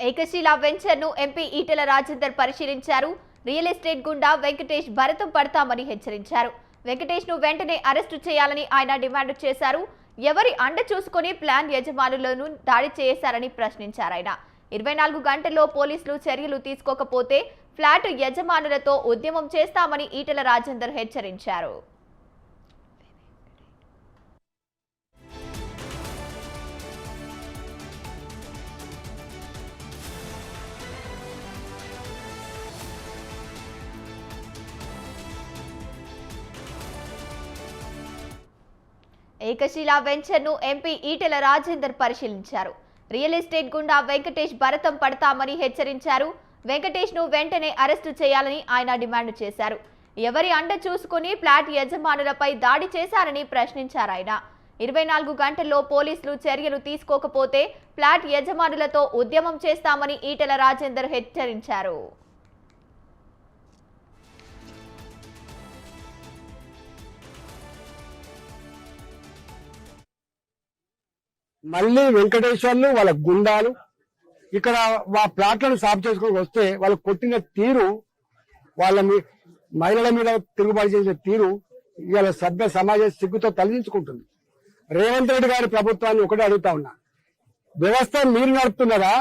ఏకశిలా venture ను MP Etela Rajender పరిశీలించారు. Real estate గుండా వెంకటేష్ భరతం పడతామని హెచ్చరించారు. వెంకటేష్ ను వెంటనే అరెస్టు చేయాలని ఆయన డిమాండ్ చేశారు. ఎవరి అండ చూసుకుని ప్లాన్ యజమానులను దాడి చేశారని ప్రశ్నించారు. ఆయన 24 గంటల్లో పోలీసులు చర్యలు తీసుకోకపోతే ఫ్లాట్ యజమానులతో ఉద్యమం చేస్తామని ఈటెల రాజేందర్ హెచ్చరించారు. ఏకశిలా వెంచర్ ను ఎంపీ ఈటెల రాజేందర్ పరిశీలించారు. రియల్ ఎస్టేట్ గుండా వెంకటేష్ భరతం పడతామని హెచ్చరించారు. వెంకటేష్ ను వెంటనే అరెస్టు చేయాలని ఆయన డిమాండ్ చేశారు. ఎవరి అండ చూసుకుని ఫ్లాట్ యజమానులపై దాడి చేశారని ప్రశ్నించారు. ఆయన 24 గంటల్లో పోలీసులు చర్యలు తీసుకోకపోతే ఫ్లాట్ యజమానులతో ఉద్యమం చేస్తామని ఈటెల రాజేందర్ హెచ్చరించారు. మళ్ళీ వెంకటేశ్వర్లు వాళ్ళ గుండాలు ఇక్కడ ప్లాట్లను సాఫ్ చేసుకొని వస్తే వాళ్ళు కొట్టిన తీరు, వాళ్ళ మహిళల మీద తిరుగుబాటు చేసిన తీరు ఇవాళ సభ్య సమాజం సిగ్గుతో తలదించుకుంటుంది. రేవంత్ రెడ్డి గారి ప్రభుత్వాన్ని ఒకటే అడుగుతా ఉన్నా, వ్యవస్థ మీరు నడుపుతున్నారా,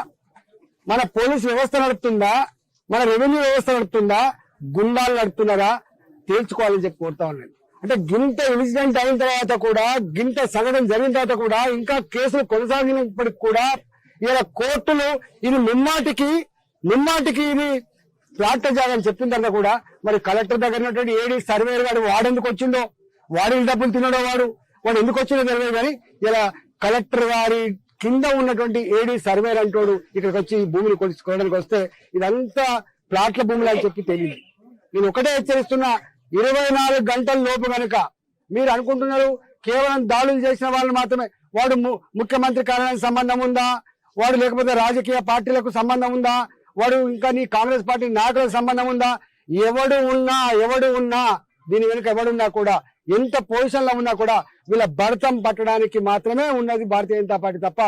మన పోలీసు వ్యవస్థ నడుపుతుందా, మన రెవెన్యూ వ్యవస్థ నడుపుతుందా, గుండాలు నడుపుతున్నారా తేల్చుకోవాలని చెప్పి కోరుతా ఉన్నాను. అంటే గింత ఇన్సిడెంట్ అయిన తర్వాత కూడా, గింత సంఘటన జరిగిన తర్వాత కూడా ఇంకా కేసులు కొనసాగినప్పటికి కూడా ఇలా కోర్టులు ఇది ముమ్మాటికి ఇది ఫ్లాట్ జాగని చెప్పిన తర్వాత కూడా మరి కలెక్టర్ దగ్గర ఏడీ సర్వేయర్ గారు వాడెందుకు వచ్చిందో, వాడి డబ్బులు తినడో వాడు ఎందుకు వచ్చిందో తెలియదు. కానీ ఇలా కలెక్టర్ గారి కింద ఉన్నటువంటి ఏడీ సర్వేయర్ అంటోడు ఇక్కడికి వచ్చి ఈ భూమిని కొనుక్కోవడానికి వస్తే ఇదంతా ప్లాట్ల భూములు అని చెప్పి తెలియదు. నేను ఒకటే హెచ్చరిస్తున్నా, 24 గంటల లోపు కనుక మీరు అనుకుంటున్నారు కేవలం దాడులు చేసిన వాళ్ళు మాత్రమే, వాడు ముఖ్యమంత్రి కార్యాలయానికి సంబంధం ఉందా, వాడు లేకపోతే రాజకీయ పార్టీలకు సంబంధం ఉందా, వాడు ఇంకా నీ కాంగ్రెస్ పార్టీ నాయకులకు సంబంధం ఉందా, ఎవడు ఉన్నా దీని వెనుక ఎవడున్నా కూడా, ఎంత పొజిషన్ లో ఉన్నా కూడా వీళ్ళ భరతం పట్టడానికి మాత్రమే ఉన్నది భారతీయ జనతా పార్టీ తప్ప